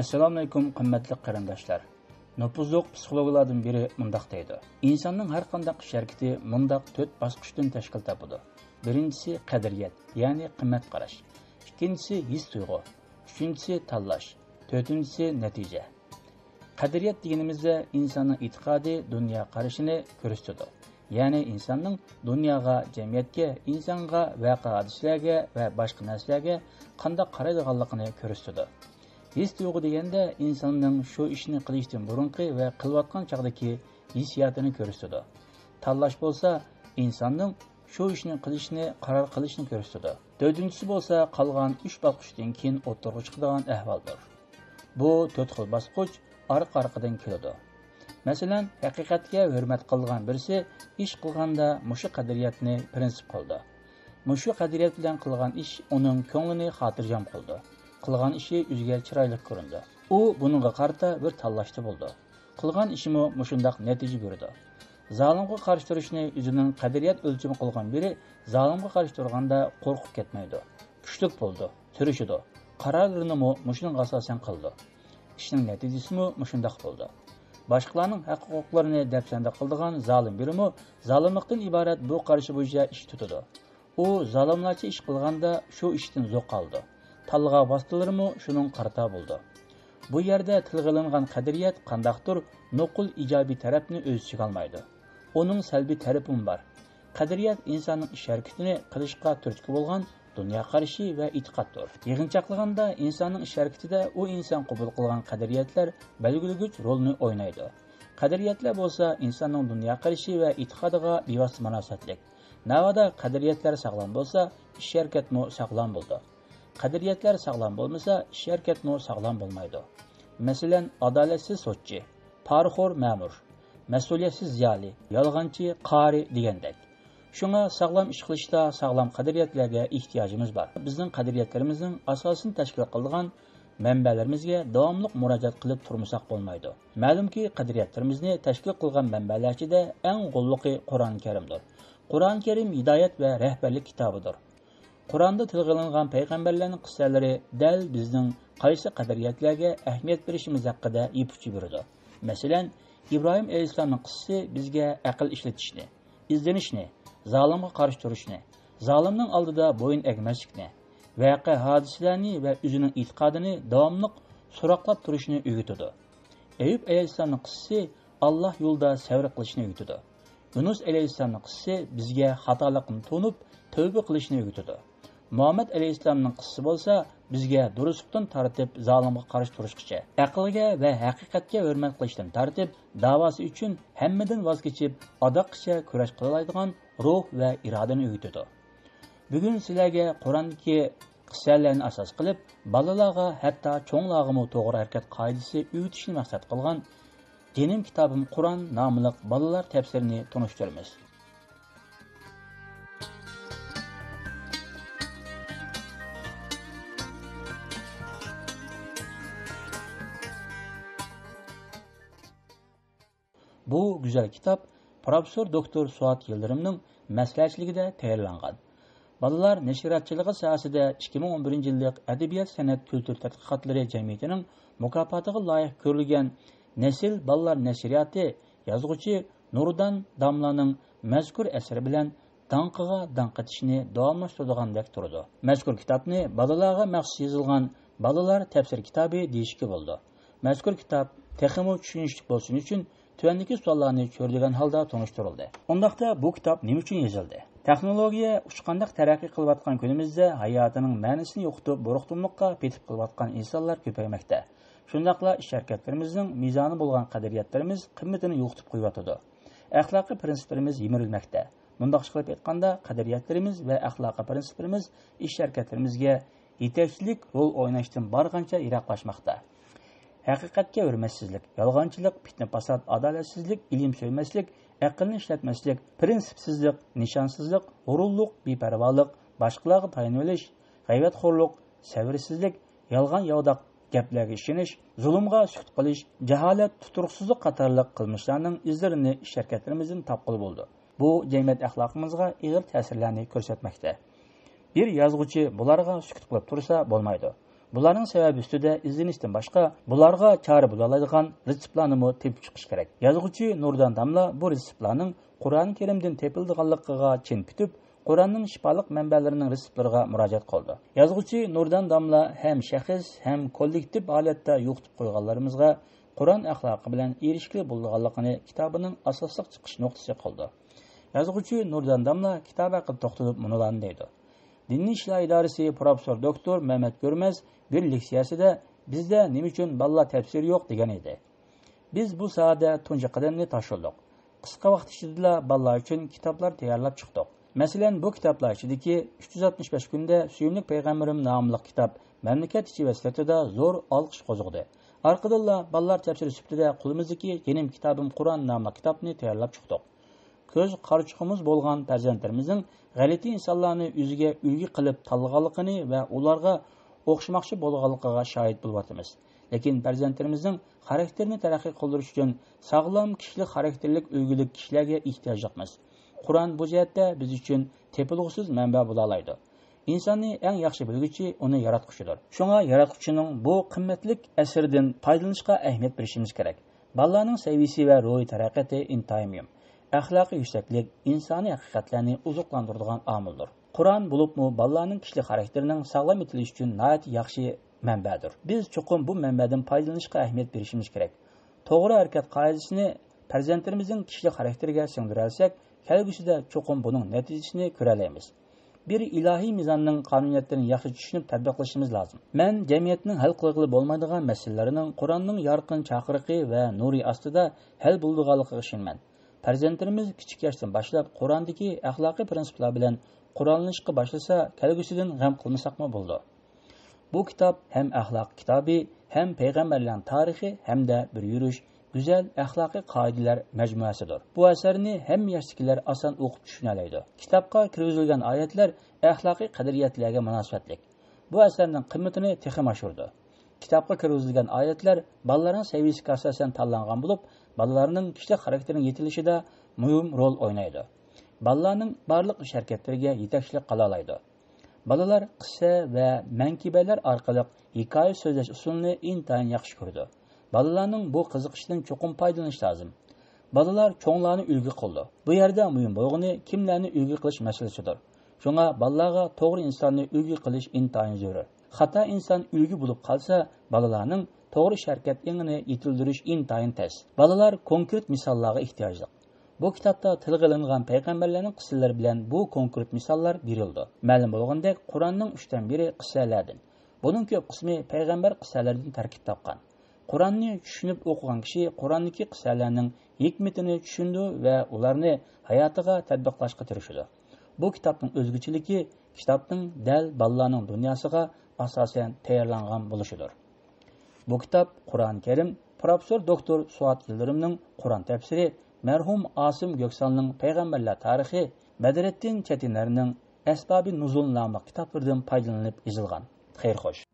Assalomu alaykum qimmatli qarindoshlar. Nopuzluq psixologlardan biri mundaq deydi. İnsanның har qanday ish harakati mundaq 4 bosqichdan tashkil topadi. Birinchisi qadriyat, ya'ni qimmat qarash. Ikkinchisi his tuyg'u, uchinchisi tanlash, to'rtinchisi natija. Qadriyat deganimizda insonning e'tiqodi, dunyo qarashini ko'rsatadi. Ya'ni insonning dunyoga, jamiyatga, insonga, voqea-hodisalarga va boshqa narsalarga qanday qaraydiganligini ko'rsatadi. His tuyg'u deganda insonning shu ishni qilishdan burunqi va qilayotgan chog'dagi hissiyotini ko'rsatadi. Tanlash bo'lsa, insonning shu ishni qilishni qaror qilishni ko'rsatadi. To'rtinchisi bo'lsa, qolgan 3 bosqichdan keyin o'tirg'i chiqadigan ahvoldir. Bu 4 xil bosqich orqa-orqadan keladi. Masalan, haqiqatga hurmat qilgan birisi ish qilganda mushu qadriyatni prinsip qildi. Mushu qadriyat bilan qilgan ish uning ko'nglini xotirjam qildi. Qilgan ishi o'ziga chiroyli ko'rindi. U buningga qarata bir tanlashda bo'ldi. Qilgan ishimi mushundaq natija berdi. Zolimga qarshi turishni o'zining qadriyat o'lchami qilgan biri zolimga qarshi turganda qo'rqib ketmaydi. Kuchlik bo'ldi, tirishidi. Qarorlarini mushuning asosan qildi. Ishning natijasimi mushundaq bo'ldi. Boshqalarning haq-huquqlarini dafsanda qildigan zolim birimi zolimlikdan iborat bu qarashi bo'yicha ish tutadi. U zolimlarcha ish qilganda shu ishdan zo'q oldi. Talg'a vositalarimi shuning qarata bo'ldi. Bu yerda tilga olingan qadriyat qandaqdir nuqul ijobiy tarafni o'z ichiga olmaydi. Uning salbiy tarafi ham bor. Qadriyat insonning ish harakatini qilishga turtki bo'lgan dunyo qarashi va e'tiqoddir. Yig'inchoqlaganda insonning ish harakatida u inson qabul qilgan qadriyatlar belgilagich rolni o'ynaydi. Qadriyatlar bo'lsa insonning dunyo qarashi va e'tiqodiga bevosita munosabatlik. Navoda qadriyatlar sog'lom bo'lsa, ish harakatmi sog'lom bo'ldi. Qadriyatlar sog'lom bo'lmasa, ish harakatmi sog'lom bo'lmaydi. Masalan, adolatsiz sotchi, parxo'r ma'mur, mas'uliyatsiz ziyoli, yolg'onchi qori degandek. Shunga sog'lom ish qilishda sog'lom qadriyatlarga ehtiyojimiz bor. Bizning qadriyatlarimizning asosini tashkil qilgan manbalarimizga davomli murojaat qilib turmasak bo'lmaydi. Ma'lumki, qadriyatlarimizni tashkil qilgan manbalar ichida eng qo'lliqi Qur'oni Karimdir. Qur'oni Karim hidoyat va rahbarlik kitobidir. Qur'onda tilga olingan payg'ambarlarning qissalari dal bizning qaysi qadriyatlarga ahamiyat berishimiz haqida ipuch beradi. Masalan, İbrahim alayhisolamning qissasi bizga aql ishlatishni, izlanishni, zolimga qarshi turishni, zolimning oldida bo'yin egmaslikni, voqea hodisalarni va o'zining e'tiqodini davomli so'roqlab turishni o'rgatadi. Ayub alayhisolamning qissasi Alloh yo'lida sabr qilishni o'rgatadi. Yunus alayhisolamning qissasi bizga xatolikni to'nib tavba qilishni o'rgatadi. Muhammad alayhisolamning qissasi bo'lsa bizga durustdan tartib zolimga qarshi turishgacha, aqlga va haqiqatga hurmat qilishdan tartib da'vosi uchun hammadan voz kechib adoqcha kurash qiladigan ruh va irodani o'rgatadi. Bugun sizlarga Qur'ondagi qissalarni asos qilib, bolalarga hatto cho'nglarga to'g'ri harakat qoidasi o'rgatishni maqsad qilgan Dinim kitobim Qur'on nomli bolalar tafsirini tanishtiramiz. Bu güzel kitap Profesör Doktor Suat Yıldırım'ın məsləhətçiligida tayyorlangan. Balalar nəşriyyatçılığı sahəsində 2011 yıllık Ədəbiyyat Sənət Kültür Tədqiqatları Cəmiyyətinin mükafatıga layiq görülgən Nesil Balalar Nəşriyyatı yazğıcı Nurdan Damlanın məzkur əsəri bilan danqıga danqıtışını davamlaşdırdıgan vektorudur. Məzkur kitabni balalarga məxsus yazılgan Balalar Təfsir kitabı deyişki oldu. Məzkur kitab texmi tushunishli bo'lsin uchun tuvandagi savollarni ko'rdigan holda tanishtirildi. Undaqda bu kitob nima uchun yozildi? Texnologiya uçqandaq taraqqiy qilayotgan kunimizda hayotining ma'nosini yo'qotib, bo'riqtumliqqa petib qilayotgan insonlar ko'paymoqda. Shundaqla ish harakatlarimizning mezoni bo'lgan qadriyatlarimiz qimmatini yo'qotib qo'yotdi. Axloqiy prinsiplarimiz yemirilmoqda. Bundaq qilib aytganda, qadriyatlarimiz va axloqiy prinsiplarimiz ish harakatlarimizga yetakchilik rol o'ynashdan borgancha yiroqlashmoqda. Haqiqatga hurmatsizlik, yolg'onchilik, fitna fasod, adolatsizlik, ilm so'ymaslik, aqlni ishlatmaslik, prinsipsizlik, nishonsizlik, g'ururlik, beparvolik, boshqalarga tayin olish, g'ayvatxo'rlik, sabrsizlik, yolg'on yovdaq gaplarga ishonish, zulmga sukut qilish, jaholat, tuturuqsizlik qatorliq qilmishlarning izlarini ish harakatlarimizdan topqili bo'ldi. Bu jamiyat axloqimizga og'ir ta'sirlarni ko'rsatmoqda. Bir yozuvchi bularga sukut qilib tursa bo'lmaydi. Bularning sababi ustida izlanishdan boshqa bularga chora bo'la oladigan retseptlarni tepib chiqish kerak. Yozuvchi Nurdan Damla bu retseptlarning Qur'oni Karimdan tepildiganligiga chin pitib, Qur'onning shifoliq manbalarining retseptlariga murojaat qildi. Yozuvchi Nurdan Damla ham shaxs, ham kollektiv holatda yo'qitib qo'yganlarimizga Qur'on axloqi bilan erishishli bo'lganligini kitobining asosliq chiqish nuqtasi qildi. Yozuvchi Nurdan Damla kitob haqida to'xtalib munolarni deydi. Diniy ishlar idorasi professor doktor Mehmet Görmez bir leksiyasida bizda nima uchun balla tafsiri yo'q degan edi. Biz bu sohada tunji qadamni tashladik. Qisqa vaqt ichida ballar uchun kitoblar tayyorlab chiqdik. Masalan, bu kitoblar ichidagi 365 kunda Suyimlik payg'ambarim nomli kitob mamlakat ichi va sirtida zo'r olqish qo'zg'adi. Arqadilla ballar tafsiri sifatida qo'limizdagi yenim kitobim Qur'on nomli kitobni tayyorlab chiqdik. Ko'z qarchiqimiz bo'lgan farzandlarimizning g'alati insonlarni o'ziga ulgi qilib tanlaganligini va ularga o'xshamoqchi bo'lganligiga shohid bo'lyapmiz. Lekin farzandlarimizning xarakterini taraqqiy qildirish uchun sog'lom kishilik xarakterlik ulgulik kishilarga ehtiyojimiz. Qur'on bu jihatda biz uchun tepilg'usiz manba bo'la oladi. İnsonni eng yaxshi bilguvchi uni yaratquchidir. Shunga yaratquchining bu qimmatli asaridan foydalanishga ahamiyat berishimiz kerak. Bolalarning sevgisi va ruhiy taraqqiyoti intayin muhim. Axloqiy yuksaklik insoniy haqiqatlarni uzuqlantiradigan omildir. Qur'on bo'libmi bolalarning kishilik xarakterining sog'lom etilishi uchun nihoyat yaxshi manbadir. Biz cho'qim bu manbadan foydalanishga ahamiyat berishimiz kerak. To'g'ri harakat qoidasini farzandlarimizning kishilik xarakteriga singdira olsak, kelgusida cho'qim buning natijasini ko'ra olamiz. Bir ilohiy mizonning qonuniyatlarini yaxshi tushunib tatbiqlashimiz lozim. Men jamiyatning hal qilg'ili bo'lmaydigan masalalarining Qur'onning yorqin chaqiriqi va nuri ostida hal bo'ladiganligiga ishonman. Farzandlarimiz kichik yoshdan boshlab Qur'ondagi axloqiy prinsiplar bilan qurollanishga boshlasa, kelgusidan g'am qilmasaqmi bo'ldi. Bu kitob ham axloq kitobi, ham payg'ambarlarning tarixi hamda bir yurish, güzel axloqiy qoidalar majmuasidir. Bu asarni hamma yoshdagilar oson o'qib tushuna oladi. Kitobga kiritilgan oyatlar axloqiy qadriyatlarga munosabatli. Bu asarning qimmatini texim oshirdi. Kitobga kiritilgan oyatlar bolalarning sevgisiga asosan tanlangan bo'lib, bolalarning kishilik xarakterining yetilishida muhim rol o'ynaydi. Bolalarning barliq ish harakatlariga yetakchilik qila oladi. Bolalar qissa va mankibalar orqali hikoya so'zlash usulini intayin yaxshi ko'rdi. Bolalarning bu qiziqishidan cho'qim foydalanish lozim. Bolalar cho'nglarni ulgu qildi. Bu yerda muhim bo'lgani kimlarni ulgu qilish masalasidir. Shunga bolalarga to'g'ri insonni ulgu qilish intayin zarur. Xato inson ulgu bo'lib qolsa, bolalarning to'g'ri harakat engini yetildirish intayin tez. Bolalar konkret misollarga ehtiyojli. Bu kitobda tilga olingan payg'ambarlarning qissalari bilan bu konkret misollar berildi. Ma'lum bo'lgandek, Qur'onning 3dan biri qissalardan. Buning ko'p qismi payg'ambar qissalaridan tarkib topgan. Qur'onni tushunib o'qigan kishi Qur'ondagi qissalarning hikmatini tushundi va ularni hayotiga tatbiqlashga tirishdi. Bu kitobning o'zguchiligi kitobning dal bolalarning dunyosiga asosan tayyorlangan bo'lishidir. Bu kitob Qur'oni Karim professor doktor Suat Yildirimning Qur'on tafsiri, marhum Asim Göksalning payg'ambarlar tarixi, Badreddin Chetinlarning Asbabi Nuzul nomli kitoblaridan foydalanib yozilgan. Xayr xo'sh.